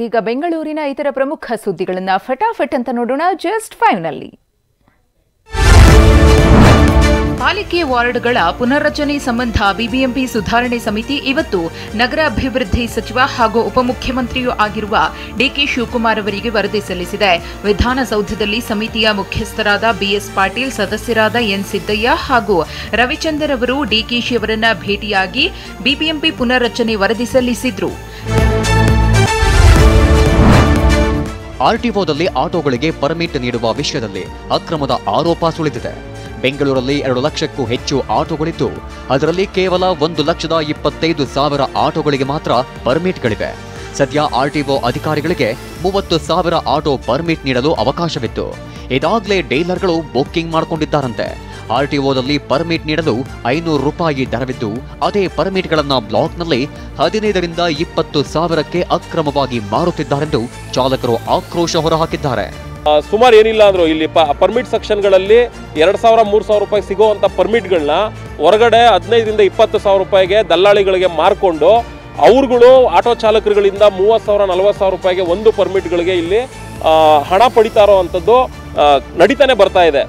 ಈಗ ಬೆಂಗಳೂರಿನ ಇತರ ಪ್ರಮುಖ ಸುದ್ದಿಗಳನ್ನ ಫಟಾಫಟ್ ಅಂತ ನೋಡೋಣ ಜಸ್ಟ್ 5 ನಲ್ಲಿ. ಪಾಲಿಕೆ ವಾರ್ಡ್ಗಳ ಪುನರ್ರಚನೆ ಸಂಬಂಧ ಬಿಬಿಎಂಪಿ ಸುಧಾರಣೆ ಸಮಿತಿ ಇವತ್ತು ನಗರಾಭಿವೃದ್ಧಿ ಸಚಿವ ಹಾಗೂ ಉಪಮುಖ್ಯಮಂತ್ರಿಯೂ ಆಗಿರುವ ಡಿಕೆ ಶಿವಕುಮಾರ್ ಅವರಿಗೆ ವರದಿ ಸಲ್ಲಿಸಿದೆ. ವಿಧಾನಸೌಧದಲ್ಲಿ ಸಮಿತಿಯ ಮುಖ್ಯಸ್ಥರಾದ ಬಿಎಸ್ ಪಾಟೀಲ್, ಸದಸ್ಯರಾದ ಎನ್ ಸಿದ್ದಯ್ಯ ಹಾಗೂ ರವಿಚಂದರ್ ಅವರು ಡಿಕೆಶಿ ಅವರನ್ನ ಭೇಟಿಯಾಗಿ ಬಿಬಿಎಂಪಿ ಪುನರ್ರಚನೆ ವರದಿ ಸಲ್ಲಿಸಿದ್ರು. ಆರ್ಟಿಒದಲ್ಲಿ ಆಟೋಗಳಿಗೆ ಪರ್ಮಿಟ್ ನೀಡುವ ವಿಷಯದಲ್ಲಿ ಅಕ್ರಮದ ಆರೋಪ ಸುಳಿದಿದೆ. ಬೆಂಗಳೂರಲ್ಲಿ 2 ಲಕ್ಷಕ್ಕೂ ಹೆಚ್ಚು ಆಟೋಗಳಿದ್ದು ಅದರಲ್ಲಿ ಕೇವಲ 1,25,000 ಆಟೋಗಳಿಗೆ ಮಾತ್ರ ಪರ್ಮಿಟ್ಗಳಿವೆ. ಸದ್ಯ ಆರ್ಟಿಒ ಅಧಿಕಾರಿಗಳಿಗೆ 30,000 ಆಟೋ ಪರ್ಮಿಟ್ ನೀಡಲು ಅವಕಾಶವಿತ್ತು. ಇದಾಗಲೇ ಡೀಲರ್ಗಳು ಬುಕ್ಕಿಂಗ್ ಮಾಡಿಕೊಂಡಿದ್ದಾರಂತೆ. ಆರ್ಟಿಒದಲ್ಲಿ ಪರ್ಮಿಟ್ ನೀಡಲು ₹500 ದರವಿದ್ದು ಅದೇ ಪರ್ಮಿಟ್ಗಳನ್ನು ಬ್ಲಾಕ್ನಲ್ಲಿ 15ರಿಂದ 20,000ಕ್ಕೆ ಅಕ್ರಮವಾಗಿ ಮಾರುತ್ತಿದ್ದಾರೆಂದು ಚಾಲಕರು ಆಕ್ರೋಶ ಹೊರಹಾಕಿದ್ದಾರೆ. ಸುಮಾರು ಏನಿಲ್ಲ ಅಂದ್ರು ಇಲ್ಲಿ ಪರ್ಮಿಟ್ ಸೆಕ್ಷನ್ಗಳಲ್ಲಿ 2,000 3,000 ರೂಪಾಯಿ ಸಿಗುವಂತ ಪರ್ಮಿಟ್ಗಳನ್ನ ಹೊರಗಡೆ 15ರಿಂದ 20,000 ರೂಪಾಯಿಗೆ ದಲ್ಲಾಳಿಗಳಿಗೆ ಮಾರ್ಕೊಂಡು ಅವ್ರುಗಳು ಆಟೋ ಚಾಲಕರುಗಳಿಂದ 30,000 40,000 ರೂಪಾಯಿಗೆ ಒಂದು ಪರ್ಮಿಟ್ಗಳಿಗೆ ಇಲ್ಲಿ ಹಣ ಪಡಿತಾ ಇರೋ ಅಂಥದ್ದು ನಡೀತಾನೆ ಬರ್ತಾ ಇದೆ.